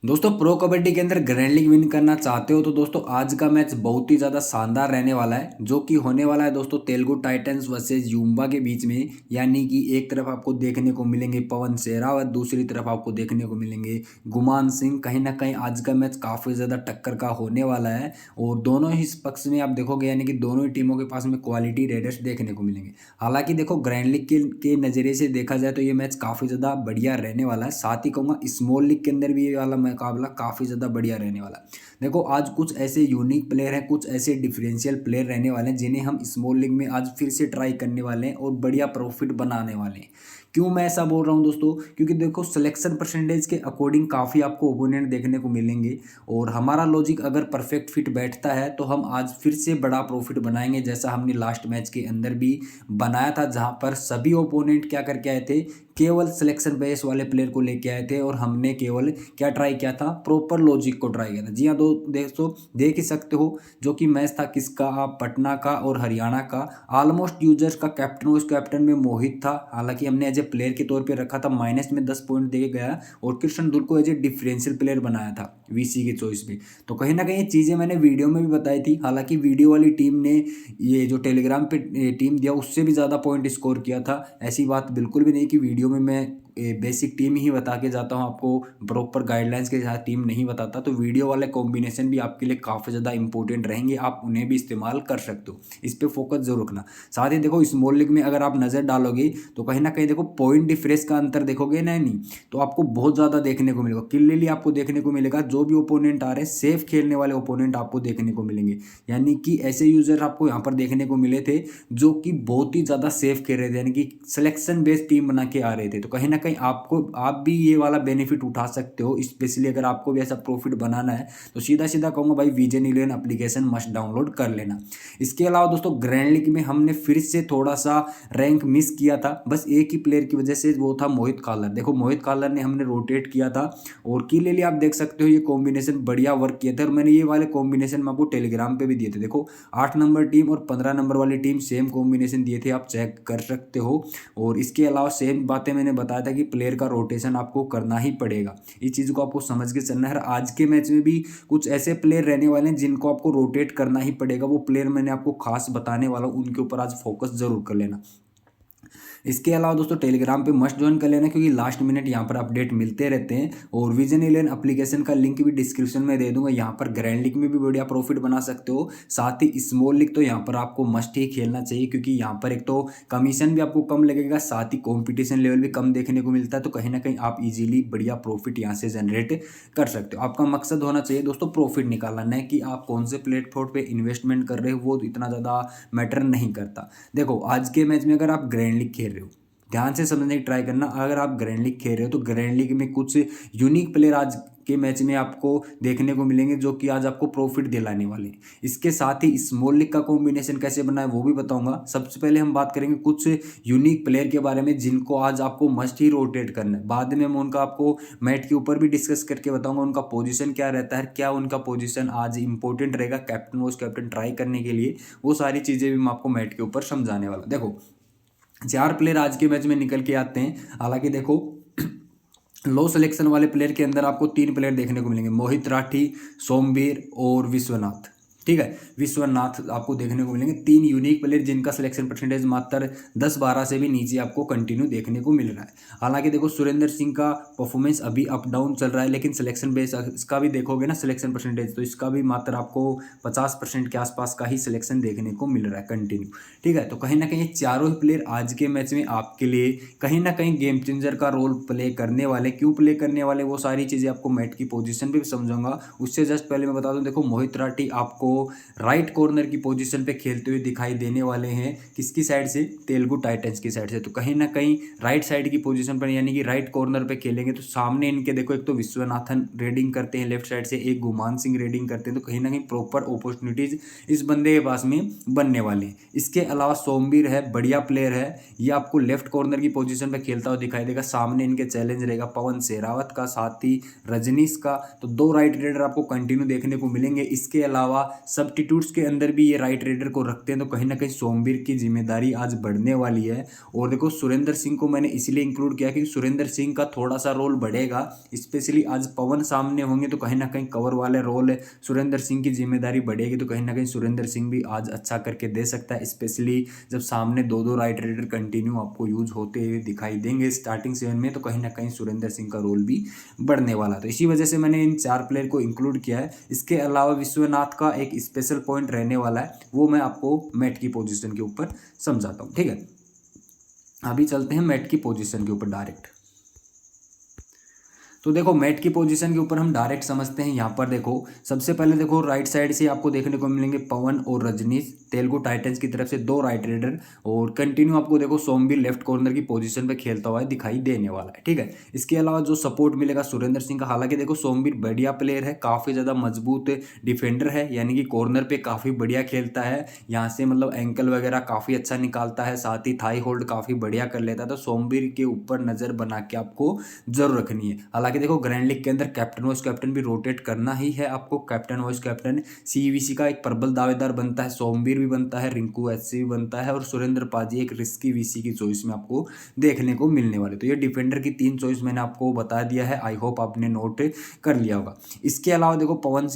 दोस्तों प्रो कबड्डी के अंदर ग्रैंड लीग विन करना चाहते हो तो दोस्तों आज का मैच बहुत ही ज़्यादा शानदार रहने वाला है जो कि होने वाला है दोस्तों तेलुगु टाइटंस वर्सेस यूम्बा के बीच में। यानी कि एक तरफ आपको देखने को मिलेंगे पवन शेरावत, दूसरी तरफ आपको देखने को मिलेंगे गुमान सिंह। कहीं ना कहीं आज का मैच काफ़ी ज़्यादा टक्कर का होने वाला है और दोनों ही पक्ष में आप देखोगे यानी कि दोनों ही टीमों के पास में क्वालिटी रेडर्स देखने को मिलेंगे। हालांकि देखो ग्रैंड लीग के नज़रिए से देखा जाए तो ये मैच काफ़ी ज़्यादा बढ़िया रहने वाला है। साथ ही कहूँगा स्मॉल लीग के अंदर भी ये वाला मुकाबला काफ़ी ज़्यादा बढ़िया रहने वाला है। देखो आज कुछ ऐसे यूनिक प्लेयर हैं, कुछ ऐसे डिफरेंशियल प्लेयर रहने वाले हैं जिन्हें हम स्मॉल लीग में आज फिर से ट्राई करने वाले हैं और बढ़िया प्रॉफिट बनाने वाले हैं। क्यों मैं ऐसा बोल रहा हूँ दोस्तों? क्योंकि देखो सिलेक्शन परसेंटेज के अकॉर्डिंग काफ़ी आपको ओपोनेंट देखने को मिलेंगे और हमारा लॉजिक अगर परफेक्ट फिट बैठता है तो हम आज फिर से बड़ा प्रॉफिट बनाएंगे, जैसा हमने लास्ट मैच के अंदर भी बनाया था जहां पर सभी ओपोनेंट क्या करके आए थे, केवल सिलेक्शन बेस वाले प्लेयर को लेके आए थे और हमने केवल क्या ट्राई किया था, प्रॉपर लॉजिक को ट्राई किया था। जी हाँ दोस्तों देख ही सकते हो जो कि मैच था किसका, आप पटना का और हरियाणा का। ऑलमोस्ट यूजर्स का कैप्टन उस कैप्टन में मोहित था, हालांकि हमने एज ए प्लेयर के तौर पे रखा था, माइनस में 10 पॉइंट दे गया और कृष्ण दुल को एज ए डिफरेंशियल प्लेयर बनाया था वीसी के चॉइस पे। तो कहीं ना कहीं ये चीज़ें मैंने वीडियो में भी बताई थी। हालांकि वीडियो वाली टीम ने ये जो टेलीग्राम पे टीम दिया उससे भी ज़्यादा पॉइंट स्कोर किया था। ऐसी बात बिल्कुल भी नहीं कि वीडियो में मैं बेसिक टीम ही बता के जाता हूँ आपको, प्रॉपर गाइडलाइंस के साथ टीम नहीं बताता। तो वीडियो वाले कॉम्बिनेशन भी आपके लिए काफ़ी ज़्यादा इंपॉर्टेंट रहेंगे, आप उन्हें भी इस्तेमाल कर सकते हो। इस पर फोकस जरूर रखना। साथ ही देखो स्मॉल लीग में अगर आप नज़र डालोगे तो कहीं ना कहीं देखो पॉइंट डिफरेंस का अंतर देखोगे ना, नहीं तो आपको बहुत ज़्यादा देखने को मिलेगा, क्लियरली आपको देखने को मिलेगा। जो भी ओपोनेंट आ रहे हैं सेफ खेलने वाले ओपोनेंट आपको देखने को मिलेंगे, यानी कि ऐसे यूजर आपको यहाँ पर देखने को मिले थे जो कि बहुत ही ज़्यादा सेफ खेल रहे थे, यानी कि सिलेक्शन बेस्ड टीम बना के आ रहे थे। तो कहीं ना कहीं आपको आप भी ये वाला बेनिफिट उठा सकते हो, स्पेशली अगर आपको भी ऐसा प्रॉफिट बनाना है तो सीधा सीधा कहूँगा भाई विजन 11 एप्लीकेशन मस्ट डाउनलोड कर लेना। इसके अलावा दोस्तों ग्रैंड लीग में हमने फिर से थोड़ा सा रैंक मिस किया था, बस एक ही प्लेयर की वजह से, वो था मोहित कालर। देखो मोहित कालर ने हमने रोटेट किया था और क्लियरली आप देख सकते हो ये कॉम्बिनेशन बढ़िया वर्क किया था और मैंने ये वाले कॉम्बिनेशन में आपको टेलीग्राम पे भी दिए थे। देखो 8 नंबर टीम और 15 नंबर वाली टीम सेम कॉम्बिनेशन दिए थे, आप चेक कर सकते हो। और इसके अलावा सेम बातें मैंने बताया था कि प्लेयर का रोटेशन आपको करना ही पड़ेगा, इस चीज़ को आपको समझ के चलना है। आज के मैच में भी कुछ ऐसे प्लेयर रहने वाले हैं जिनको आपको रोटेट करना ही पड़ेगा, वो प्लेयर मैंने आपको खास बताने वाला हूँ, उनके ऊपर आज फोकस जरूर कर लेना। इसके अलावा दोस्तों टेलीग्राम पे मस्ट ज्वाइन कर लेना क्योंकि लास्ट मिनट यहाँ पर अपडेट मिलते रहते हैं। और विजन 11 एप्लीकेशन का लिंक भी डिस्क्रिप्शन में दे दूंगा, यहाँ पर ग्रैंड लीग में भी बढ़िया प्रॉफिट बना सकते हो। साथ ही स्मॉल लीग तो यहाँ पर आपको मस्ट ही खेलना चाहिए क्योंकि यहाँ पर एक तो कमीशन भी आपको कम लगेगा, साथ ही कॉम्पिटिशन लेवल भी कम देखने को मिलता है। तो कहीं ना कहीं आप इजीली बढ़िया प्रॉफिट यहाँ से जनरेट कर सकते हो। आपका मकसद होना चाहिए दोस्तों प्रॉफिट निकालना, नहीं कि आप कौन से प्लेटफॉर्म पे इन्वेस्टमेंट कर रहे हो, वो इतना ज़्यादा मैटर नहीं करता। देखो आज के मैच में अगर आप ग्रैंड लीग खेल रहे हो, ध्यान से समझने की ट्राई करना। अगर आप ग्रैंड लीग खेल रहे हो तो ग्रैंड लीग में कुछ यूनिक प्लेयर आज के मैच में आपको देखने को मिलेंगे जो कि आज आपको प्रॉफिट दिलाने वाले हैं। इसके साथ ही स्मॉल लीग का कॉम्बिनेशन कैसे बना है वो भी बताऊंगा। सबसे पहले हम बात करेंगे कुछ यूनिक प्लेयर के बारे में जिनको आज आपको मस्ट ही रोटेट करना है। बाद में मैं उनका आपको मैट के ऊपर भी डिस्कस करके बताऊंगा उनका पोजीशन क्या रहता है, क्या उनका पोजीशन आज इंपॉर्टेंट रहेगा कैप्टन वाइस कैप्टन ट्राई करने के लिए, वो सारी चीज़ें भी मैं आपको मैट के ऊपर समझाने वाला। देखो 4 प्लेयर आज के मैच में निकल के आते हैं। हालांकि देखो लो सिलेक्शन वाले प्लेयर के अंदर आपको 3 प्लेयर देखने को मिलेंगे, मोहित राठी, सोमवीर और विश्वनाथ। ठीक है, विश्वनाथ आपको देखने को मिलेंगे, 3 यूनिक प्लेयर जिनका सिलेक्शन परसेंटेज मात्र 10-12 से भी नीचे आपको कंटिन्यू देखने को मिल रहा है। हालांकि देखो सुरेंद्र सिंह का परफॉर्मेंस अभी अप डाउन चल रहा है, लेकिन सिलेक्शन बेस इसका भी देखोगे ना सिलेक्शन परसेंटेज, तो इसका भी मात्र आपको 50% के आसपास का ही सिलेक्शन देखने को मिल रहा है कंटिन्यू। ठीक है, तो कहीं ना कहीं चारों ही प्लेयर आज के मैच में आपके लिए कहीं ना कहीं गेम चेंजर का रोल प्ले करने वाले। क्यों प्ले करने वाले वो सारी चीज़ें आपको मैट की पोजीशन पे भी समझाऊंगा। उससे जस्ट पहले मैं बता दूं, देखो मोहित राठी आपको राइट कॉर्नर की पोजीशन पे खेलते हुए दिखाई देने वाले हैं, किसकी साइड से, तेलुगु टाइटंस की साइड से। तो कहीं ना कहीं राइट साइड की पोजीशन पर यानी कि राइट कॉर्नर पे खेलेंगे तो सामने इनके देखो एक तो विश्वनाथन रेडिंग करते हैं लेफ्ट साइड से, एक गुमान सिंह रेडिंग करते हैं। तो कहीं ना कहीं प्रॉपर अपॉर्चुनिटीज इस बंदे के पास में बनने वाले हैं। इसके अलावा सोमवीर है, बढ़िया प्लेयर है, ये आपको लेफ्ट कॉर्नर की पोजीशन पे खेलता हुआ दिखाई देगा। सामने इनके चैलेंज रहेगा पवन शेरावत का, साथ ही रजनीश का। तो 2 राइट रेडर आपको कंटिन्यू देखने को मिलेंगे। इसके अलावा सब्स्टिट्यूट्स के अंदर भी ये राइट रेडर को रखते हैं, तो कहीं ना कहीं सोमवीर की जिम्मेदारी आज बढ़ने वाली है। और देखो सुरेंद्र सिंह को मैंने इसलिए इंक्लूड किया कि सुरेंद्र सिंह का थोड़ा सा रोल बढ़ेगा, स्पेशली आज पवन सामने होंगे तो कहीं ना कहीं कवर वाले रोल सुरेंद्र सिंह की जिम्मेदारी बढ़ेगी, तो कहीं ना कहीं सुरेंद्र सिंह भी आज अच्छा करके दे सकता है, स्पेशली जब सामने दो दो राइट रेडर कंटिन्यू आपको यूज होते हुए दिखाई देंगे स्टार्टिंग 7 में, तो कहीं ना कहीं सुरेंद्र सिंह का रोल भी बढ़ने वाला है। तो इसी वजह से मैंने इन 4 प्लेयर को इंक्लूड किया है। इसके अलावा विश्वनाथ का एक स्पेशल पॉइंट रहने वाला है, वो मैं आपको मैट की पोजीशन के ऊपर समझाता हूँ, ठीक है। अभी चलते हैं मैट की पोजीशन के ऊपर डायरेक्ट। तो देखो मैट की पोजीशन के ऊपर हम डायरेक्ट समझते हैं। यहाँ पर देखो सबसे पहले देखो राइट साइड से आपको देखने को मिलेंगे पवन और रजनीश, तेलुगु टाइटंस की तरफ से 2 राइट रेडर, और कंटिन्यू आपको देखो सोमवीर लेफ्ट कॉर्नर की पोजीशन पे खेलता हुआ दिखाई देने वाला है, ठीक है। इसके अलावा जो सपोर्ट मिलेगा सुरेंद्र सिंह का, हालांकि देखो सोमवीर बढ़िया प्लेयर है, काफ़ी ज़्यादा मजबूत डिफेंडर है, यानी कि कॉर्नर पे काफ़ी बढ़िया खेलता है, यहाँ से मतलब एंकल वगैरह काफ़ी अच्छा निकालता है, साथ ही थाई होल्ड काफ़ी बढ़िया कर लेता है। तो सोमवीर के ऊपर नज़र बना के आपको जरूर रखनी है। हालांकि देखो ग्रैंड लीग के अंदर कैप्टन वाइस कैप्टन भी रोटेट करना ही है आपको। कैप्टन वाइस कैप्टन सीवीसी का एक प्रबल दावेदार बनता है, सोमवीर भी बनता है, रिंकू एचसी भी बनता है, और सुरेंद्र पाजी एक रिस्की वीसी की चॉइस में आपको देखने को मिलने वाले। तो ये डिफेंडर की 3 चॉइस मैंने आपको बता दिया है, आई होप आपने नोट कर लिया होगा। इसके अलावा देखो पवन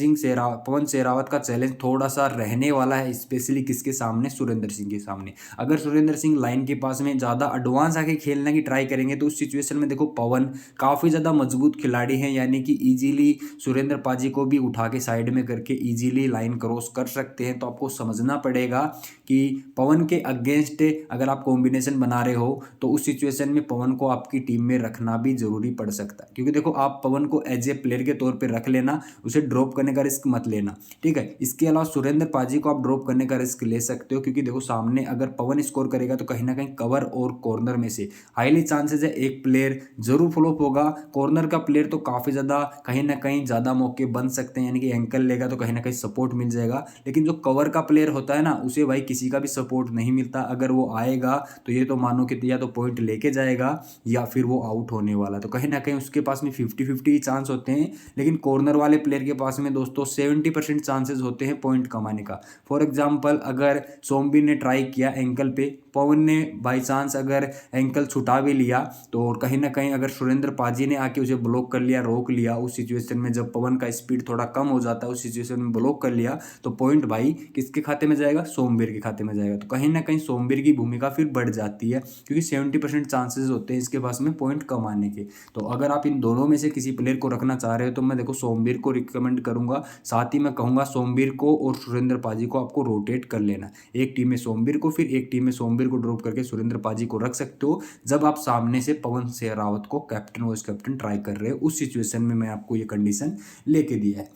शेरावत का चैलेंज थोड़ा सा रहने वाला है, स्पेशली किसके सामने, सुरेंद्र सिंह के सामने। अगर सुरेंद्र सिंह लाइन के पास में ज़्यादा एडवांस आके खेलने की ट्राई करेंगे तो उस सिचुएशन में देखो पवन काफ़ी ज़्यादा मजबूत खिलाड़ी हैं, यानी कि इजीली सुरेंद्र पाजी को भी उठा के साइड में करके इजीली लाइन क्रॉस कर सकते हैं। तो आपको समझना पड़ेगा कि पवन के अगेंस्ट अगर आप कॉम्बिनेशन बना रहे हो तो उस सिचुएशन में पवन को आपकी टीम में रखना भी जरूरी पड़ सकता है, क्योंकि देखो आप पवन को एज ए प्लेयर के तौर पर रख लेना, उसे ड्रॉप करने का रिस्क मत लेना, ठीक है। इसके अलावा सुरेंद्र पाजी को आप ड्रॉप करने का रिस्क ले सकते हो, क्योंकि देखो सामने अगर पवन स्कोर करेगा तो कहीं ना कहीं कवर और कॉर्नर में से हाईली चांसेस है एक प्लेयर जरूर फ्लॉप होगा। कॉर्नर का प्लेयर तो काफ़ी ज़्यादा कहीं ना कहीं ज़्यादा मौके बन सकते हैं, यानी कि एंकल लेगा तो कहीं ना कहीं सपोर्ट मिल जाएगा, लेकिन जो कवर का प्लेयर होता है ना उसे भाई किसी का भी सपोर्ट नहीं मिलता। अगर वो आएगा तो ये तो मानो कि या तो पॉइंट लेके जाएगा या फिर वो आउट होने वाला, तो कहीं ना कहीं उसके पास में 50-50 चांस होते हैं। लेकिन कॉर्नर वाले प्लेयर के पास में दोस्तों 70% चांसेस होते हैं पॉइंट कमाने का। फॉर एग्जाम्पल अगर सोमवीर ने ट्राई किया एंकल पे, पवन ने बाई चांस अगर एंकल छुटा भी लिया, तो कहीं ना कहीं अगर सुरेंद्र पाजी ने आके उसे ब्लॉक कर लिया, रोक लिया, उस सिचुएशन में जब पवन का स्पीड थोड़ा कम हो जाता है उस सिचुएशन में ब्लॉक कर लिया, तो पॉइंट भाई किसके खाते में जाएगा, सोमवीर के खाते में जाएगा। तो कहीं ना कहीं सोमवीर की भूमिका फिर बढ़ जाती है, क्योंकि 70% चांसेस होते हैं इसके पास में पॉइंट कमाने के। तो अगर आप इन दोनों में से किसी प्लेयर को रखना चाह रहे हो तो मैं देखो सोमवीर को रिकमेंड करूंगा, साथ ही मैं कहूंगा सोमवीर को और सुरेंद्र पाजी को आपको रोटेट कर लेना। एक टीम में सोमवीर को, फिर एक टीम में सोमवीर को ड्रॉप करके सुरेंद्र पाजी को रख सकते हो, जब आप सामने से पवन शेरावत को कैप्टन वाइस कैप्टन ट्राई कर रहे हो। उस सिचुएशन में मैं आपको ये कंडीशन लेके दिया है।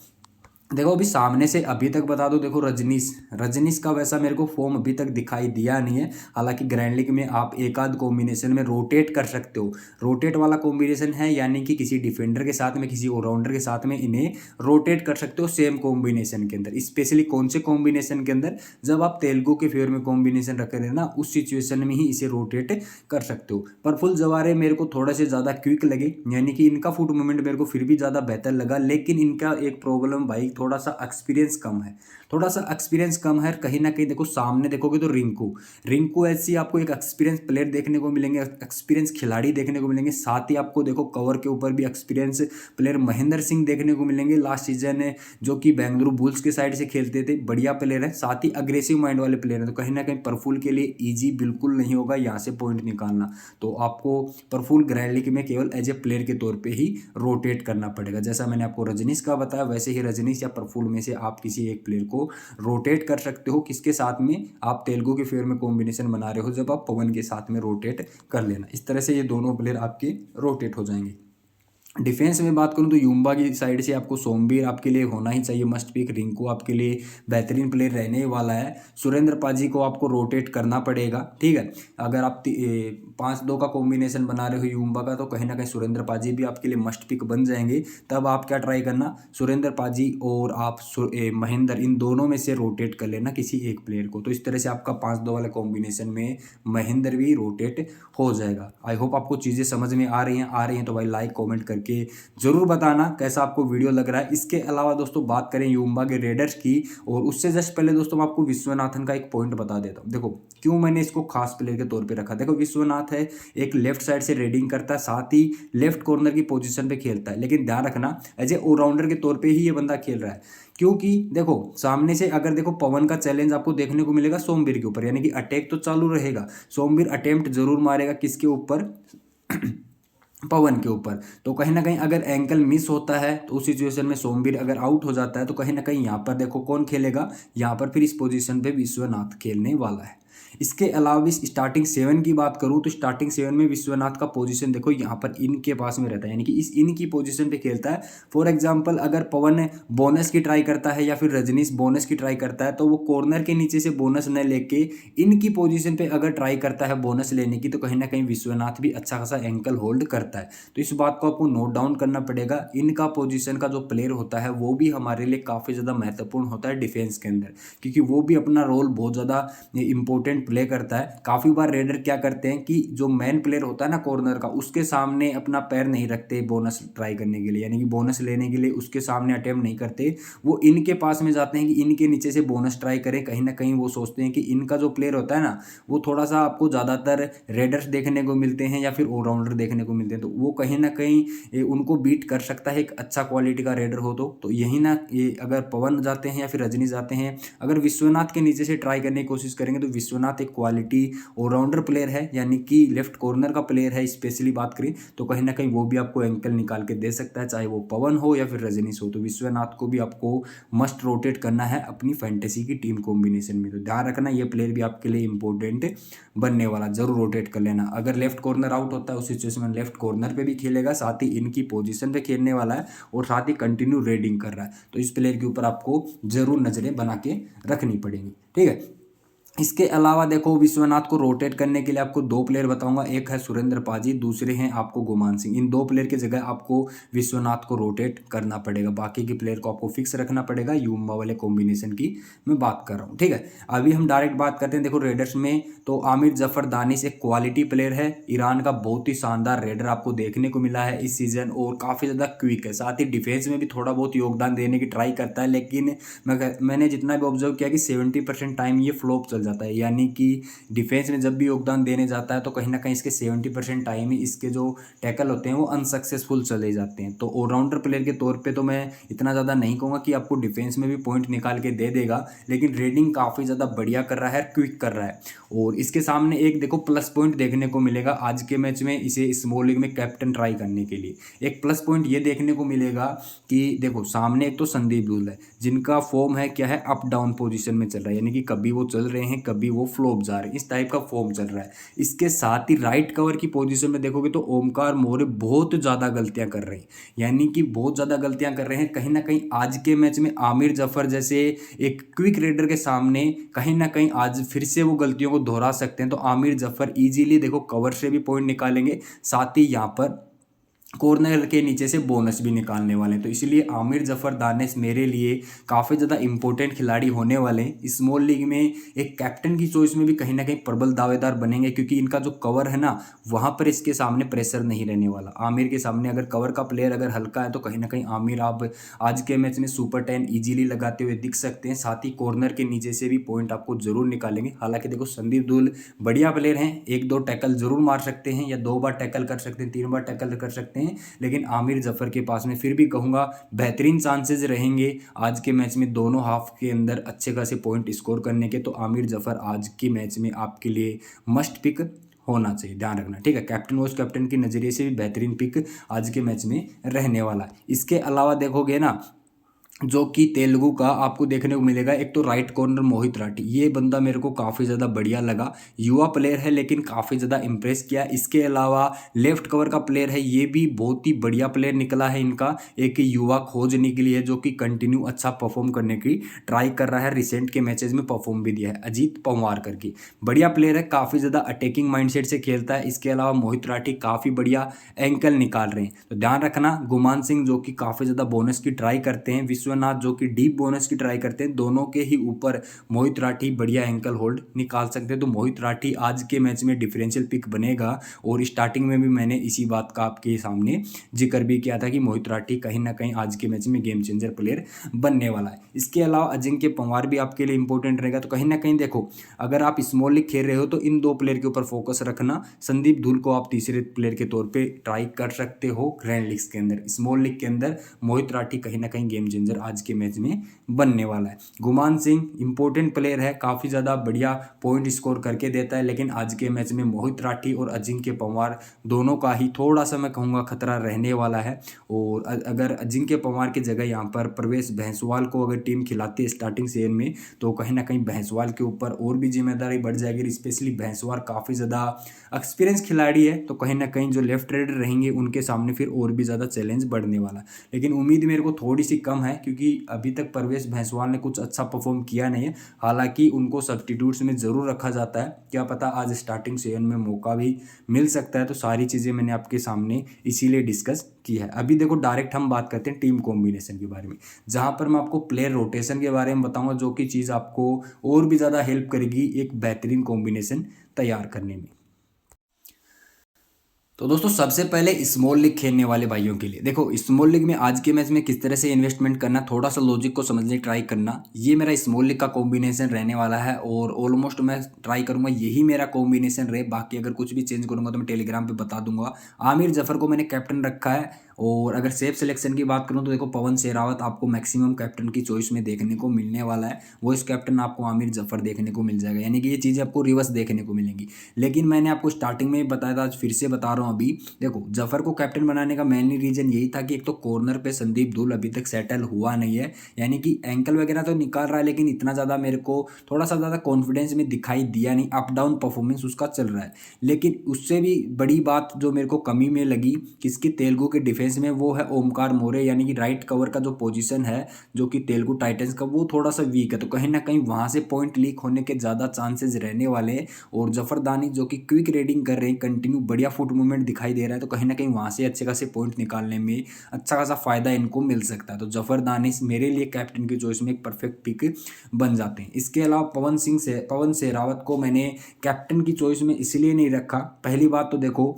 देखो अभी सामने से अभी तक बता दो, देखो रजनीश का वैसा मेरे को फॉर्म अभी तक दिखाई दिया नहीं है। हालांकि ग्रैंड लीग में आप एक आध कॉम्बिनेशन में रोटेट कर सकते हो, रोटेट वाला कॉम्बिनेशन है, यानी कि किसी डिफेंडर के साथ में किसी ऑलराउंडर के साथ में इन्हें रोटेट कर सकते हो सेम कॉम्बिनेशन के अंदर। स्पेशली कौन से कॉम्बिनेशन के अंदर, जब आप तेलुगु के फेवर में कॉम्बिनेशन रख रहे हैं ना, उस सिचुएशन में ही इसे रोटेट कर सकते हो। प्रफुल्ल जवारे मेरे को थोड़ा से ज़्यादा क्विक लगे, यानी कि इनका फुट मूवमेंट मेरे को फिर भी ज़्यादा बेहतर लगा, लेकिन इनका एक प्रॉब्लम भाई थोड़ा सा एक्सपीरियंस कम है। कहीं ना कहीं देखो सामने देखोगे तो रिंकू ऐसी आपको एक एक्सपीरियंस प्लेयर देखने को मिलेंगे, एक्सपीरियंस खिलाड़ी देखने को मिलेंगे। साथ ही आपको देखो कवर के ऊपर भी एक्सपीरियंस प्लेयर महेंद्र सिंह देखने को मिलेंगे, लास्ट सीजन जो कि बेंगलुरु बुल्स के साइड से खेलते थे, बढ़िया प्लेयर है। साथ ही अग्रेसिव माइंड वाले प्लेयर हैं, तो कहीं ना कहीं प्रफुल्ल के लिए ईजी बिल्कुल नहीं होगा यहाँ से पॉइंट निकालना। तो आपको प्रफुल्ल ग्रैंड लीग में केवल एज ए प्लेयर के तौर पर ही रोटेट करना पड़ेगा। जैसा मैंने आपको रजनीश का बताया, वैसे ही रजनीश या प्रफुल्ल में से आप किसी एक प्लेयर को रोटेट कर सकते हो। किसके साथ में, आप तेलुगु के फेवर में कॉम्बिनेशन बना रहे हो, जब आप पवन के साथ में रोटेट कर लेना। इस तरह से ये दोनों प्लेयर आपके रोटेट हो जाएंगे। डिफेंस में बात करूं तो युम्बा की साइड से आपको सोमवीर आपके लिए होना ही चाहिए मस्ट पिक, रिंकू आपके लिए बेहतरीन प्लेयर रहने वाला है, सुरेंद्र पाजी को आपको रोटेट करना पड़ेगा, ठीक है। अगर आप 5-2 का कॉम्बिनेशन बना रहे हो युम्बा का, तो कहीं ना कहीं सुरेंद्र पाजी भी आपके लिए मस्ट पिक बन जाएंगे। तब आप क्या ट्राई करना, सुरेंद्र पाजी और आप महेंद्र, इन दोनों में से रोटेट कर लेना किसी एक प्लेयर को। तो इस तरह से आपका 5-2 वाले कॉम्बिनेशन में महेंद्र भी रोटेट हो जाएगा। आई होप आपको चीज़ें समझ में आ रही हैं तो भाई लाइक कॉमेंट करके करके ज़रूर बताना कैसा आपको वीडियो लग रहा है। इसके अलावा दोस्तों बात करें यूम्बा के रेडर्स की, और उससे जस्ट पहले दोस्तों मैं आपको विश्वनाथन का एक पॉइंट बता देता हूँ। देखो क्यों मैंने इसको खास प्लेयर के तौर पे रखा। देखो विश्वनाथ है, एक लेफ्ट साइड से रेडिंग करता है, साथ ही लेफ्ट कॉर्नर की पोजीशन पे खेलता है, लेकिन ध्यान रखना एज ए ऑलराउंडर के तौर पे ही ये बंदा खेल रहा है। क्योंकि देखो सामने से अगर देखो पवन का चैलेंज आपको देखने को मिलेगा सोमवीर के ऊपर, यानी कि अटैक तो चालू रहेगा, सोमवीर अटेम्प्ट जरूर मारेगा किसके ऊपर पवन के ऊपर। तो कहीं ना कहीं अगर एंकल मिस होता है तो उस सिचुएशन में सोमवीर अगर आउट हो जाता है तो कहीं ना कहीं यहाँ पर देखो कौन खेलेगा, यहाँ पर फिर इस पोजीशन पे विश्वनाथ खेलने वाला है। इसके अलावा भी स्टार्टिंग 7 की बात करूं तो स्टार्टिंग 7 में विश्वनाथ का पोजीशन देखो यहाँ पर इन के पास में रहता है, यानी कि इस इन की पोजीशन पे खेलता है। फॉर एग्जांपल अगर पवन बोनस की ट्राई करता है या फिर रजनीश बोनस की ट्राई करता है तो वो कॉर्नर के नीचे से बोनस न लेके इन की पोजीशन पे अगर ट्राई करता है बोनस लेने की, तो कहीं ना कहीं विश्वनाथ भी अच्छा खासा एंकल होल्ड करता है। तो इस बात को आपको नोट डाउन करना पड़ेगा। इनका पोजीशन का जो प्लेयर होता है वो भी हमारे लिए काफ़ी ज़्यादा महत्वपूर्ण होता है डिफेंस के अंदर, क्योंकि वो भी अपना रोल बहुत ज़्यादा इंपॉर्टेंट प्ले करता है। काफ़ी बार रेडर क्या करते हैं कि जो मेन प्लेयर होता है ना कॉर्नर का, उसके सामने अपना पैर नहीं रखते बोनस ट्राई करने के लिए, यानी कि बोनस लेने के लिए उसके सामने अटेम्प्ट नहीं करते। वो इनके पास में जाते हैं कि इनके नीचे से बोनस ट्राई करें। कहीं ना कहीं वो सोचते हैं कि इनका जो प्लेयर होता है ना वो थोड़ा सा आपको ज़्यादातर रेडर्स देखने को मिलते हैं या फिर ऑलराउंडर देखने को मिलते हैं, तो वो कहीं ना कहीं उनको बीट कर सकता है एक अच्छा क्वालिटी का रेडर हो तो यही ना ये अगर पवन जाते हैं या फिर रजनी जाते हैं, अगर विश्वनाथ के नीचे से ट्राई करने की कोशिश करेंगे तो विश्वनाथ एक क्वालिटी ऑलराउंडर प्लेयर है, यानी कि लेफ्ट कॉर्नर का प्लेयर है। स्पेशली बात करें तो कहीं ना कहीं वो भी आपको एंकल निकाल के दे सकता है, चाहे वो पवन हो या फिर रजनीश हो। तो विश्वनाथ को भी आपको मस्ट रोटेट करना है अपनी फैंटेसी की टीम कॉम्बिनेशन में। तो ध्यान रखना ये प्लेयर भी आपके लिए इंपॉर्टेंट बनने वाला, जरूर रोटेट कर लेना। अगर लेफ्ट कॉर्नर आउट होता है उस सिचुएशन में लेफ्ट कॉर्नर पे भी खेलेगा, साथ ही इनकी पोजीशन पे खेलने वाला है और साथ ही कंटिन्यू रेडिंग कर रहा है। तो इस प्लेयर के ऊपर आपको जरूर नजरें बना के रखनी पड़ेंगी, ठीक है। इसके अलावा देखो विश्वनाथ को रोटेट करने के लिए आपको 2 प्लेयर बताऊंगा, एक है सुरेंद्र पाजी, दूसरे हैं आपको गुमान सिंह। इन 2 प्लेयर की जगह आपको विश्वनाथ को रोटेट करना पड़ेगा, बाकी के प्लेयर को आपको फिक्स रखना पड़ेगा। यूम्बा वाले कॉम्बिनेशन की मैं बात कर रहा हूँ, ठीक है। अभी हम डायरेक्ट बात करते हैं देखो रेडर्स में, तो आमिर जफर दानिश एक क्वालिटी प्लेयर है, ईरान का बहुत ही शानदार रेडर आपको देखने को मिला है इस सीजन, और काफ़ी ज़्यादा क्विक है। साथ ही डिफेंस में भी थोड़ा बहुत योगदान देने की ट्राई करता है, लेकिन मैंने जितना भी ऑब्जर्व किया कि 70% टाइम ये फ्लॉप चल जाता है, यानी कि डिफेंस में जब भी योगदान देने जाता है तो कहीं ना कहीं इसके 70% टाइम ही इसके जो टैकल होते हैं वो अनसक्सेसफुल चले जाते हैं। तो ऑलराउंडर प्लेयर के तौर पे तो मैं इतना ज़्यादा नहीं कहूँगा कि आपको डिफेंस में भी पॉइंट निकाल के दे देगा, लेकिन रेडिंग काफ़ी ज़्यादा बढ़िया कर रहा है, क्विक कर रहा है। और इसके सामने एक देखो प्लस पॉइंट देखने को मिलेगा आज के मैच में, इसे स्मॉल लीग में कैप्टन ट्राई करने के लिए एक प्लस पॉइंट ये देखने को मिलेगा कि देखो सामने एक तो संदीप दुल है जिनका फॉर्म है क्या है, अप डाउन पोजीशन में चल रहा है, यानी कि कभी वो चल रहे हैं कभी वो फ्लॉप जा रहे हैं, इस टाइप का फॉर्म चल रहा है। इसके साथ ही राइट कवर की पोजीशन में देखोगे तो ओमकार मौर्य बहुत ज़्यादा गलतियां कर रहे हैं, यानी कि बहुत ज़्यादा गलतियां कर रहे हैं। कहीं ना कहीं आज के मैच में आमिर जफर जैसे एक क्विक रेडर के सामने कहीं ना कहीं आज फिर से वो गलतियों को दोहरा सकते हैं। तो आमिर जफर इजीली देखो कवर से भी पॉइंट निकालेंगे, साथ ही यहाँ पर कॉर्नर के नीचे से बोनस भी निकालने वाले हैं। तो इसलिए आमिर जफर दानिश मेरे लिए काफ़ी ज़्यादा इंपॉर्टेंट खिलाड़ी होने वाले हैं। स्मॉल लीग में एक कैप्टन की चॉइस में भी कहीं ना कहीं प्रबल दावेदार बनेंगे, क्योंकि इनका जो कवर है ना वहाँ पर इसके सामने प्रेशर नहीं रहने वाला। आमिर के सामने अगर कवर का प्लेयर अगर हल्का है तो कहीं ना कहीं आमिर आप आज के मैच में सुपर 10 ईजिली लगाते हुए दिख सकते हैं, साथ ही कॉर्नर के नीचे से भी पॉइंट आपको जरूर निकालेंगे। हालांकि देखो संदीप दुल बढ़िया प्लेयर हैं, 1-2 टैकल जरूर मार सकते हैं या 2 बार टैकल कर सकते हैं, 3 बार टैकल कर सकते हैं, लेकिन आमिर जफर के पास में फिर भी कहूँगा बेहतरीन चांसेस रहेंगे आज के मैच में दोनों हाफ के अंदर अच्छे खासे पॉइंट स्कोर करने के। तो आमिर जफर आज के मैच में आपके लिए मस्ट पिक होना चाहिए, ध्यान रखना, ठीक है। कैप्टन वाइस कैप्टन के नज़रिए से भी बेहतरीन पिक आज के मैच में रहने वाला है। इसके अलावा देखोगे ना जो कि तेलुगु का आपको देखने को मिलेगा, एक तो राइट कॉर्नर मोहित राठी, ये बंदा मेरे को काफ़ी ज़्यादा बढ़िया लगा, युवा प्लेयर है लेकिन काफ़ी ज़्यादा इंप्रेस किया। इसके अलावा लेफ्ट कवर का प्लेयर है, ये भी बहुत ही बढ़िया प्लेयर निकला है इनका, एक युवा खोज निकली है जो कि कंटिन्यू अच्छा परफॉर्म करने की ट्राई कर रहा है, रिसेंट के मैचेज में परफॉर्म भी दिया है। अजीत पंवार करके बढ़िया प्लेयर है, काफ़ी ज़्यादा अटैकिंग माइंडसेट से खेलता है। इसके अलावा मोहित राठी काफ़ी बढ़िया एंकल निकाल रहे हैं। तो ध्यान रखना गुमान सिंह जो कि काफ़ी ज़्यादा बोनस की ट्राई करते हैं, विश्वनाथ जो कि डीप बोनस की ट्राई करते हैं, दोनों के ही ऊपर मोहित राठी बढ़िया एंकल होल्ड निकाल सकते हैं। तो मोहित राठी आज के मैच में डिफरेंशियल पिक बनेगा और स्टार्टिंग में भी मैंने इसी बात का आपके सामने जिक्र भी किया था कि मोहित राठी कहीं ना कहीं आज के मैच में गेम चेंजर प्लेयर बनने वाला है। इसके अलावा अजिंक्य पंवार भी आपके लिए इंपॉर्टेंट रहेगा। तो कहीं ना कहीं देखो, अगर आप स्मॉल लीग खेल रहे हो तो इन दो प्लेयर के ऊपर फोकस रखना। संदीप धुल को आप तीसरे प्लेयर के तौर पे ट्राई कर सकते हो ग्रैंड लीग्स के अंदर। स्मॉल लीग के अंदर मोहित राठी कहीं ना कहीं गेम चेंजर आज के मैच में बनने वाला है। गुमान सिंह इंपॉर्टेंट प्लेयर है, काफ़ी ज़्यादा बढ़िया पॉइंट स्कोर करके देता है, लेकिन आज के मैच में मोहित राठी और अजिंक्य पंवार दोनों का ही थोड़ा सा मैं कहूँगा खतरा रहने वाला है। और अगर अजिंक्य पंवार की जगह यहाँ पर प्रवेश भैंसवाल को अगर टीम खिलाती है स्टार्टिंग सीजन में, तो कहीं ना कहीं भैंसवाल के ऊपर और भी जिम्मेदारी बढ़ जाएगी। स्पेशली भैंसवाल काफ़ी ज़्यादा एक्सपीरियंस खिलाड़ी है, तो कहीं ना कहीं जो लेफ्ट रेडर रहेंगे उनके सामने फिर और भी ज़्यादा चैलेंज बढ़ने वाला है। लेकिन उम्मीद मेरे को थोड़ी सी कम है, क्योंकि अभी तक प्रवेश भैंसवाल ने कुछ अच्छा परफॉर्म किया नहीं है। हालांकि उनको सब्स्टिट्यूट्स में ज़रूर रखा जाता है, क्या पता आज स्टार्टिंग सीजन में मौका भी मिल सकता है। तो सारी चीज़ें मैंने आपके सामने इसीलिए डिस्कस की है। अभी देखो डायरेक्ट हम बात करते हैं टीम कॉम्बिनेशन के बारे में, जहाँ पर मैं आपको प्लेयर रोटेशन के बारे में बताऊंगा, जो कि चीज़ आपको और भी ज़्यादा हेल्प करेगी एक बेहतरीन कॉम्बिनेशन तैयार करने में। तो दोस्तों सबसे पहले स्मॉल लीग खेलने वाले भाइयों के लिए देखो, स्मॉल लीग में आज के मैच में किस तरह से इन्वेस्टमेंट करना, थोड़ा सा लॉजिक को समझने की ट्राई करना। ये मेरा स्मॉल लीग का कॉम्बिनेशन रहने वाला है और ऑलमोस्ट मैं ट्राई करूंगा यही मेरा कॉम्बिनेशन रहे। बाकी अगर कुछ भी चेंज करूंगा तो मैं टेलीग्राम पे बता दूंगा। आमिर जफर को मैंने कैप्टन रखा है। और अगर सेफ सिलेक्शन की बात करूं तो देखो, पवन शेरावत आपको मैक्सिमम कैप्टन की चॉइस में देखने को मिलने वाला है। वो इस कैप्टन आपको आमिर जफर देखने को मिल जाएगा, यानी कि ये चीज़ें आपको रिवर्स देखने को मिलेंगी। लेकिन मैंने आपको स्टार्टिंग में बताया था, आज फिर से बता रहा हूँ। अभी देखो, जफर को कैप्टन बनाने का मेनली रीजन यही था कि एक तो कॉर्नर पे संदीप धुल अभी तक सेटल हुआ नहीं है, यानी कि एंकल वगैरह तो निकाल रहा है, लेकिन इतना ज़्यादा मेरे को थोड़ा सा ज़्यादा कॉन्फिडेंस में दिखाई दिया नहीं। अप डाउन परफॉर्मेंस उसका चल रहा है। लेकिन उससे भी बड़ी बात जो मेरे को कमी में लगी किसकी, तेलुगु के डिफेंस में, वो है ओमकार मोरे, यानी कि राइट कवर का जो पोजीशन है जो कि तेलुगु टाइटंस का, वो थोड़ा सा वीक है। तो कहीं ना कहीं वहाँ से पॉइंट लीक होने के ज़्यादा चांसेस रहने वाले हैं। और जफरदानी जो कि क्विक रेडिंग कर रहे हैं, कंटिन्यू बढ़िया फुट मूवमेंट दिखाई दे रहा है, तो कहीं ना कहीं वहाँ से अच्छे खासे पॉइंट निकालने में अच्छा खासा फायदा इनको मिल सकता है। तो जफरदानी मेरे लिए कैप्टन की चॉइस में एक परफेक्ट पिक बन जाते हैं। इसके अलावा पवन शेरावत को मैंने कैप्टन की चॉइस में इसलिए नहीं रखा। पहली बात तो देखो,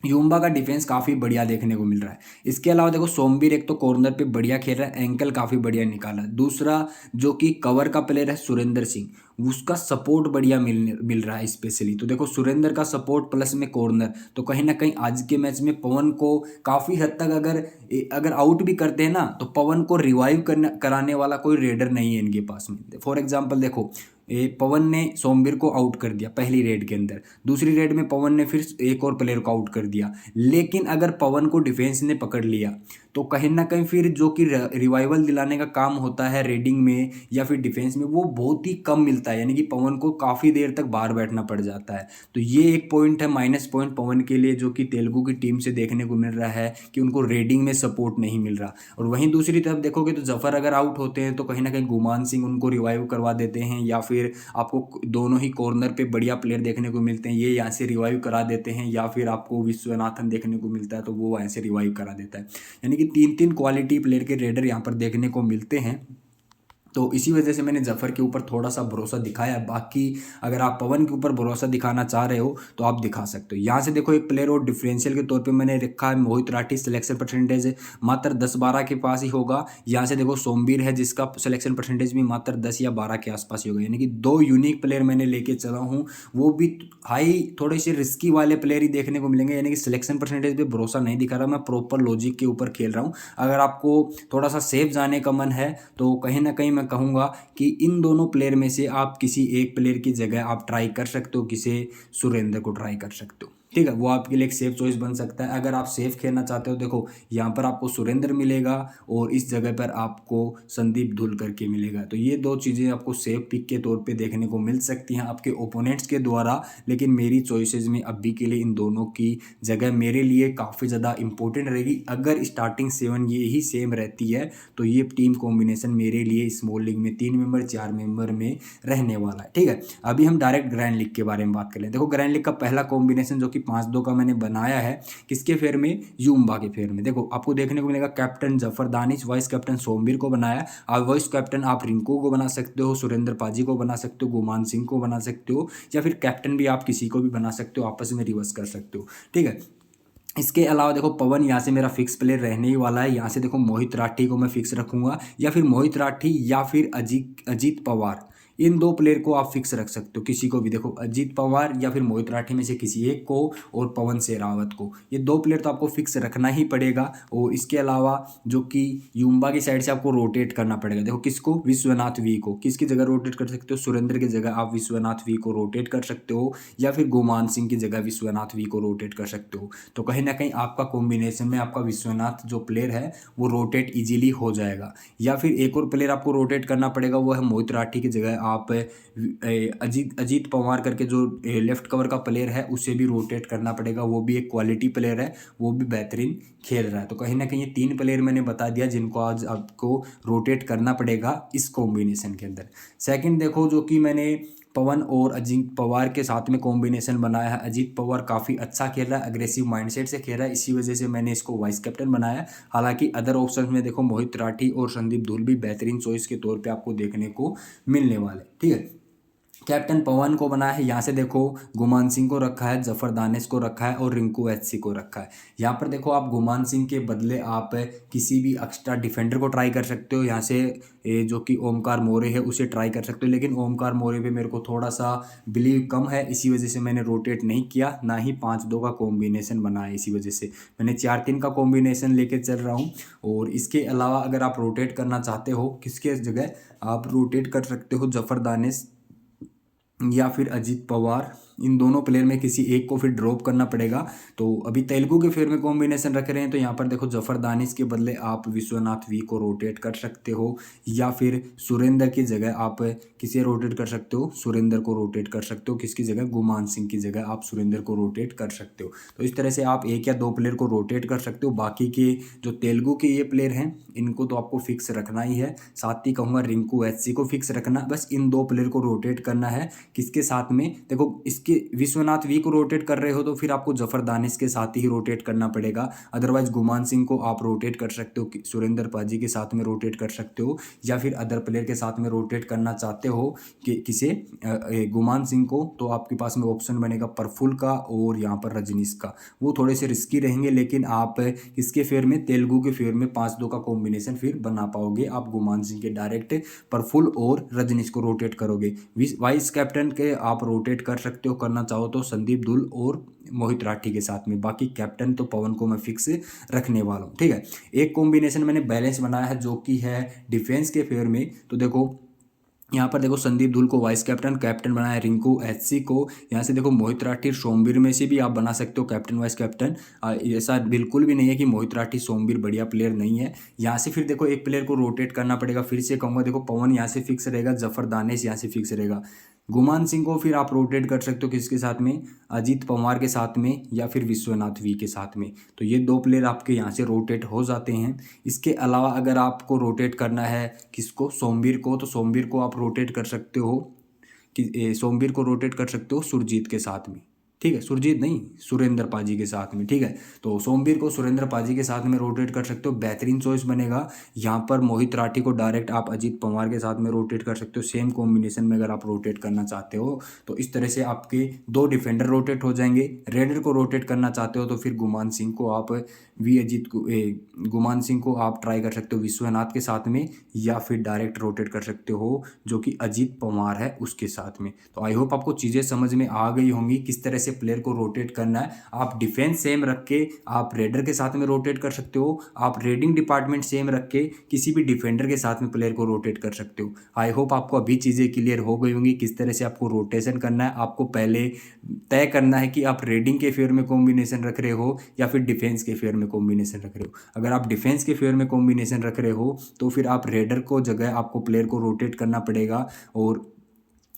यूम्बा का डिफेंस काफ़ी बढ़िया देखने को मिल रहा है। इसके अलावा देखो, सोमवीर एक तो कॉर्नर पे बढ़िया खेल रहा है, एंकल काफ़ी बढ़िया निकाला है। दूसरा जो कि कवर का प्लेयर है सुरेंद्र सिंह, उसका सपोर्ट बढ़िया मिल रहा है स्पेशली। तो देखो, सुरेंद्र का सपोर्ट प्लस में कॉर्नर, तो कहीं ना कहीं आज के मैच में पवन को काफ़ी हद तक अगर आउट भी करते हैं ना, तो पवन को रिवाइव कराने वाला कोई रेडर नहीं है इनके पास में। फॉर एग्जाम्पल देखो, पवन ने सोमवीर को आउट कर दिया पहली रेड के अंदर, दूसरी रेड में पवन ने फिर एक और प्लेयर को आउट कर दिया। लेकिन अगर पवन को डिफेंस ने पकड़ लिया तो कहीं ना कहीं फिर जो कि रिवाइवल दिलाने का काम होता है रेडिंग में या फिर डिफेंस में, वो बहुत ही कम मिलता है, यानी कि पवन को काफ़ी देर तक बाहर बैठना पड़ जाता है। तो ये एक पॉइंट है, माइनस पॉइंट पवन के लिए, जो कि तेलुगु की टीम से देखने को मिल रहा है कि उनको रेडिंग में सपोर्ट नहीं मिल रहा। और वहीं दूसरी तरफ देखोगे तो जफर अगर आउट होते हैं तो कहीं ना कहीं गुमान सिंह उनको रिवाइव करवा देते हैं, या फिर आपको दोनों ही कॉर्नर पे बढ़िया प्लेयर देखने को मिलते हैं, ये यहाँ से रिवाइव करा देते हैं, या फिर आपको विश्वनाथन देखने को मिलता है तो वो वहाँ से रिवाइव करा देता है। यानी कि तीन तीन क्वालिटी प्लेयर के रेडर यहाँ पर देखने को मिलते हैं। तो इसी वजह से मैंने जफर के ऊपर थोड़ा सा भरोसा दिखाया। बाकी अगर आप पवन के ऊपर भरोसा दिखाना चाह रहे हो तो आप दिखा सकते हो। यहाँ से देखो, एक प्लेयर और डिफरेंशियल के तौर पे मैंने रखा है मोहित राठी। सिलेक्शन परसेंटेज मात्र 10-12 के पास ही होगा। यहाँ से देखो, सोमवीर है जिसका सिलेक्शन परसेंटेज भी मात्र 10 या 12 के आसपास ही होगा। यानी कि दो यूनिक प्लेयर मैंने लेके चला हूँ, वो भी हाई थोड़े से रिस्की वाले प्लेयर ही देखने को मिलेंगे। यानी कि सिलेक्शन परसेंटेज पे भरोसा नहीं दिखा रहा, मैं प्रॉपर लॉजिक के ऊपर खेल रहा हूँ। अगर आपको थोड़ा सा सेफ जाने का मन है तो कहीं ना कहीं मैं कहूँगा कि इन दोनों प्लेयर में से आप किसी एक प्लेयर की जगह आप ट्राई कर सकते हो, किसी सुरेंद्र को ट्राई कर सकते हो। ठीक है, वो आपके लिए एक सेफ चॉइस बन सकता है। अगर आप सेफ खेलना चाहते हो, देखो यहाँ पर आपको सुरेंद्र मिलेगा और इस जगह पर आपको संदीप धुल करके मिलेगा। तो ये दो चीज़ें आपको सेफ पिक के तौर पे देखने को मिल सकती हैं आपके ओपोनेंट्स के द्वारा। लेकिन मेरी चॉइसेस में अभी के लिए इन दोनों की जगह मेरे लिए काफ़ी ज़्यादा इंपॉर्टेंट रहेगी। अगर स्टार्टिंग 7 ये ही सेम रहती है तो ये टीम कॉम्बिनेशन मेरे लिए स्मॉल लीग में 3 मेंबर 4 मेंबर में रहने वाला है। ठीक है, अभी हम डायरेक्ट ग्रैंड लीग के बारे में बात कर लें। देखो, ग्रैंड लीग का पहला कॉम्बिनेशन जो कि कि 5-2 का मैंने बनाया है किसके फेयर में, यूम्बा के फेयर में। देखो आपको देखने को मिलेगा captain Zafar Danish, vice captain Somvir को बनाया। और वाइस कैप्टन आप रिंकू को बना सकते हो, सुरेंद्र पाजी को बना सकते हो, गुमान सिंह को बना सकते हो, या फिर कैप्टन भी आप किसी को भी बना सकते हो, आपस में रिवर्स कर सकते हो, ठीक है। इसके अलावा देखो पवन यहाँ से मेरा फिक्स प्लेयर रहने ही वाला है। यहाँ से देखो मोहित राठी को मैं फिक्स रखूंगा, या फिर मोहित राठी या फिर अजीत अजीत पवार, इन दो प्लेयर को आप फिक्स रख सकते हो, किसी को भी। देखो अजीत पवार या फिर मोहित राठी में से किसी एक को, और पवन शेरावत को, ये दो प्लेयर तो आपको फिक्स रखना ही पड़ेगा। और इसके अलावा जो कि युम्बा की साइड से आपको रोटेट करना पड़ेगा। देखो किसको, विश्वनाथ वी को किसकी जगह रोटेट कर सकते हो, सुरेंद्र की जगह आप विश्वनाथ वी को रोटेट कर सकते हो, या फिर गुमान सिंह की जगह विश्वनाथ वी को रोटेट कर सकते हो। तो कहीं ना कहीं आपका कॉम्बिनेशन में आपका विश्वनाथ जो प्लेयर है वो रोटेट इजीली हो जाएगा। या फिर एक और प्लेयर आपको रोटेट करना पड़ेगा, वो है मोहित राठी की जगह आप अजीत पवार करके जो लेफ्ट कवर का प्लेयर है उसे भी रोटेट करना पड़ेगा। वो भी एक क्वालिटी प्लेयर है, वो भी बेहतरीन खेल रहा है। तो कहीं ना कहीं ये 3 प्लेयर मैंने बता दिया जिनको आज आपको रोटेट करना पड़ेगा इस कॉम्बिनेशन के अंदर। सेकंड देखो जो कि मैंने पवन और अजीत पवार के साथ में कॉम्बिनेशन बनाया है। अजीत पवार काफ़ी अच्छा खेल रहा है, अग्रेसिव माइंडसेट से खेल रहा है, इसी वजह से मैंने इसको वाइस कैप्टन बनाया। हालांकि अदर ऑप्शन में देखो मोहित राठी और संदीप धुल भी बेहतरीन चॉइस के तौर पे आपको देखने को मिलने वाले, ठीक है। कैप्टन पवन को बनाया है, यहाँ से देखो गुमान सिंह को रखा है, जफर दानिश को रखा है, और रिंकू एचसी को रखा है। यहाँ पर देखो आप गुमान सिंह के बदले आप किसी भी एक्स्ट्रा डिफेंडर को ट्राई कर सकते हो। यहाँ से जो कि ओमकार मौर्य है उसे ट्राई कर सकते हो, लेकिन ओमकार मौर्य पे मेरे को थोड़ा सा बिलीव कम है, इसी वजह से मैंने रोटेट नहीं किया, ना ही 5-2 का कॉम्बिनेशन बनाया। इसी वजह से मैंने 4-3 का कॉम्बिनेशन लेके चल रहा हूँ। और इसके अलावा अगर आप रोटेट करना चाहते हो, किसके जगह आप रोटेट कर सकते हो, जफर दानिश या फिर अजीत पवार, इन दोनों प्लेयर में किसी एक को फिर ड्रॉप करना पड़ेगा। तो अभी तेलुगु के फेयर में कॉम्बिनेशन रख रहे हैं, तो यहाँ पर देखो जफर दानिश के बदले आप विश्वनाथ वी को रोटेट कर सकते हो, या फिर सुरेंद्र की जगह आप किसे रोटेट कर सकते हो, सुरेंद्र को रोटेट कर सकते हो, किसकी जगह, गुमान सिंह की जगह आप सुरेंद्र को रोटेट कर सकते हो। तो इस तरह से आप 1 या 2 प्लेयर को रोटेट कर सकते हो। बाकी के जो तेलुगु के ये प्लेयर हैं इनको तो आपको फिक्स रखना ही है। साथ ही कहूँगा रिंकू एचसी को फिक्स रखना, बस इन 2 प्लेयर को रोटेट करना है। किसके साथ में, देखो इसके विश्वनाथ वी को रोटेट कर रहे हो तो फिर आपको जफर दानिश के साथ ही रोटेट करना पड़ेगा। अदरवाइज गुमान सिंह को आप रोटेट कर सकते हो, सुरेंद्र पाजी के साथ में रोटेट कर सकते हो, या फिर अदर प्लेयर के साथ में रोटेट करना चाहते हो कि किसे, गुमान सिंह को, तो आपके पास में ऑप्शन बनेगा प्रफुल्ल का और यहाँ पर रजनीश का। वो थोड़े से रिस्की रहेंगे, लेकिन आप इसके फेयर में, तेलुगु के फेयर में 5-2 का कॉम्बिनेशन फिर बना पाओगे। आप गुमान सिंह के डायरेक्ट प्रफुल्ल और रजनीश को रोटेट करोगे। वाइस कैप्टन के आप रोटेट कर सकते हो, करना चाहो तो संदीप धुल और मोहित राठी के साथ में। बाकी कैप्टन तो पवन को मैं फिक्स रखने वाला हूँ, ठीक है। एक कॉम्बिनेशन मैंने बैलेंस बनाया है जो कि है डिफेंस के फेयर में। तो देखो यहाँ पर देखो संदीप धुल को वाइस कैप्टन, कैप्टन बनाया रिंकू एचसी को। यहाँ से देखो मोहित राठी सोमवीर में से भी आप बना सकते हो कैप्टन वाइस कैप्टन। ऐसा बिल्कुल भी नहीं है कि मोहित राठी सोमवीर बढ़िया प्लेयर नहीं है। यहाँ से फिर देखो एक प्लेयर को रोटेट करना पड़ेगा। फिर से कहूँगा, देखो पवन यहाँ से फिक्स रहेगा, जफर दानिश यहाँ से फिक्स रहेगा। गुमान सिंह को फिर आप रोटेट कर सकते हो किसके साथ में, अजीत पवार के साथ में, या फिर विश्वनाथ वी के साथ में। तो ये 2 प्लेयर आपके यहाँ से रोटेट हो जाते हैं। इसके अलावा अगर आपको रोटेट करना है किसको, सोमवीर को, तो सोमवीर को आप रोटेट कर सकते हो कि सोमवीर को रोटेट कर सकते हो सुरजीत के साथ में, ठीक है। सुरजीत नहीं, सुरेंद्र पाजी के साथ में, ठीक है। तो सोमवीर को सुरेंद्र पाजी के साथ में रोटेट कर सकते हो, बेहतरीन चॉइस बनेगा। यहाँ पर मोहित राठी को डायरेक्ट आप अजीत पवार के साथ में रोटेट कर सकते हो, सेम कॉम्बिनेशन में अगर आप रोटेट करना चाहते हो। तो इस तरह से आपके 2 डिफेंडर रोटेट हो जाएंगे। रेडर को रोटेट करना चाहते हो तो फिर गुमान सिंह को आप गुमान सिंह को आप ट्राई कर सकते हो विश्वनाथ के साथ में, या फिर डायरेक्ट रोटेट कर सकते हो जो कि अजीत पवार है उसके साथ में। तो आई होप आपको चीज़ें समझ में आ गई होंगी किस तरह से प्लेयर को रोटेट करना है। आप डिफेंस सेम रख के आप रेडर के साथ में रोटेट कर सकते हो, आप रेडिंग डिपार्टमेंट सेम रख के किसी भी डिफेंडर के साथ में प्लेयर को रोटेट कर सकते हो। आई होप आपको अभी चीज़ें क्लियर हो गई होंगी किस तरह से आपको रोटेशन करना है। आपको पहले तय करना है कि आप रेडिंग के फेयर में कॉम्बिनेशन रख रहे हो या फिर डिफेंस के फेयर में कॉम्बिनेशन रख रहे हो। अगर आप डिफेंस के फेयर में कॉम्बिनेशन रख रहे हो तो फिर आप रेडर को जगह आपको प्लेयर को रोटेट करना पड़ेगा, और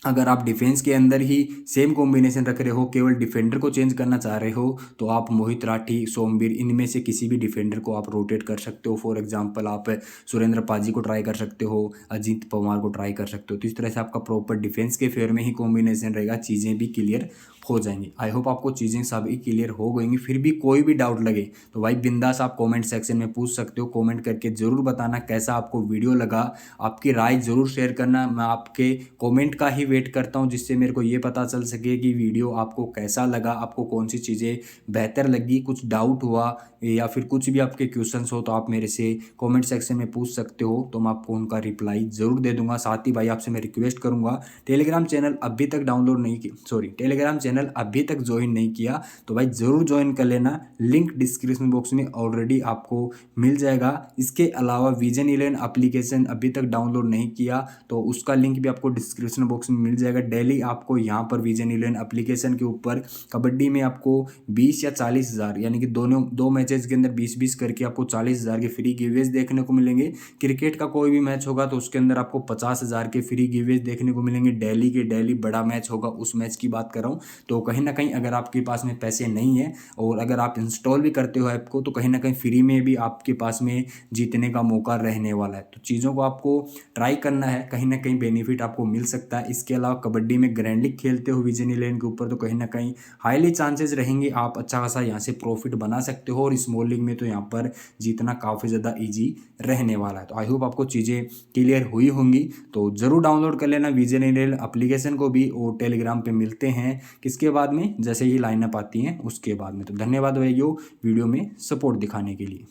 अगर आप डिफेंस के अंदर ही सेम कॉम्बिनेशन रख रहे हो, केवल डिफेंडर को चेंज करना चाह रहे हो, तो आप मोहित राठी, सोमवीर, इनमें से किसी भी डिफेंडर को आप रोटेट कर सकते हो। फॉर एग्जांपल आप सुरेंद्र पाजी को ट्राई कर सकते हो, अजीत पवार को ट्राई कर सकते हो। तो इस तरह से आपका प्रॉपर डिफेंस के फेयर में ही कॉम्बिनेशन रहेगा, चीज़ें भी क्लियर हो जाएंगी। आई होप आपको चीज़ें सभी क्लियर हो गएंगी। फिर भी कोई भी डाउट लगे तो भाई बिंदास आप कमेंट सेक्शन में पूछ सकते हो। कमेंट करके ज़रूर बताना कैसा आपको वीडियो लगा, आपकी राय ज़रूर शेयर करना। मैं आपके कमेंट का ही वेट करता हूँ, जिससे मेरे को ये पता चल सके कि वीडियो आपको कैसा लगा, आपको कौन सी चीज़ें बेहतर लगी, कुछ डाउट हुआ या फिर कुछ भी आपके क्वेश्चंस हो तो आप मेरे से कमेंट सेक्शन में पूछ सकते हो, तो मैं आपको उनका रिप्लाई ज़रूर दे दूंगा। साथ ही भाई आपसे मैं रिक्वेस्ट करूंगा, टेलीग्राम चैनल अभी तक डाउनलोड नहीं किया, सॉरी टेलीग्राम चैनल अभी तक ज्वाइन नहीं किया तो भाई ज़रूर ज्वाइन कर लेना। लिंक डिस्क्रिप्शन बॉक्स में ऑलरेडी आपको मिल जाएगा। इसके अलावा विजन 11 एप्लीकेशन अभी तक डाउनलोड नहीं किया तो उसका लिंक भी आपको डिस्क्रिप्शन बॉक्स में मिल जाएगा। डेली आपको यहाँ पर विजन 11 एप्लीकेशन के ऊपर कबड्डी में आपको 20 या 40 हज़ार, यानी कि दोनों दो मैचेस के अंदर 20-20 करके आपको 40 हज़ार के फ्री गिवेज देखने को मिलेंगे। क्रिकेट का कोई भी मैच होगा तो उसके अंदर आपको 50 हज़ार के फ्री गिवेज देखने को मिलेंगे। डेली के डेली बड़ा मैच होगा, उस मैच की बात कर रहा हूँ। तो कहीं ना कहीं अगर आपके पास में पैसे नहीं है और अगर आप इंस्टॉल भी करते हो ऐप को, तो कहीं ना कहीं फ्री में भी आपके पास में जीतने का मौका रहने वाला है। तो चीज़ों को आपको ट्राई करना है, कहीं ना कहीं बेनिफिट आपको मिल सकता है। इसके अलावा कबड्डी में ग्रैंड लीग खेलते हो विजन 11 के ऊपर, तो कहीं ना कहीं हाईली चांसेस रहेंगे आप अच्छा खासा यहाँ से प्रॉफिट बना सकते हो। और स्मॉल लीग में तो यहाँ पर जीतना काफ़ी ज़्यादा ईजी रहने वाला है। तो आई होप आपको चीज़ें क्लियर हुई होंगी। तो ज़रूर डाउनलोड कर लेना विजन 11 एप्लीकेशन को भी, और टेलीग्राम पे मिलते हैं किसके बाद में, जैसे ही लाइनअप आती हैं उसके बाद में। तो धन्यवाद भाइयों वीडियो में सपोर्ट दिखाने के लिए।